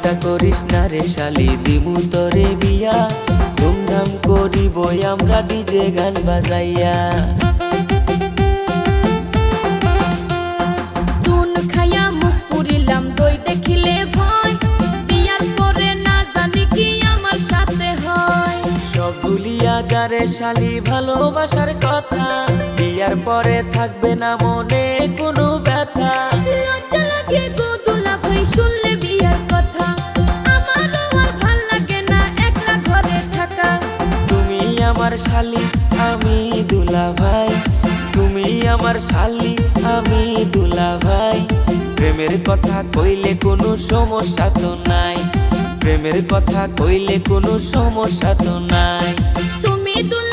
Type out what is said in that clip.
চিন্তা করিস না রে শালি, দিমু তরে বিয়া, ধুমধাম করিব আমরা ডিজে গান বাজাইয়া। চুন খাইয়া মুখ পুরিলাম, দই দেখিলে ভয়, বিয়ার পরে না জানি কি আমার সাথে হয়। সব ভুলিয়া যারে শালি ভালোবাসার কথা, বিয়ার পরে থাকবে না মনে কোনো ব্যথা। লজ্জা লাগে গো দুলা ভাই শুনলে বিয়ার কথা, আমারও আর ভাল লাগে না একলা ঘরে থাকা। তুমি আমার শালি আমি দুলা ভাই, তুমি আমার শালি আমি দুলা ভাই। প্রেমের কথা কইলে কোনো সমস্যা তো নাই, প্রেমের কথা কইলে কোনো সমস্যা তো নাই। তুমি দুলা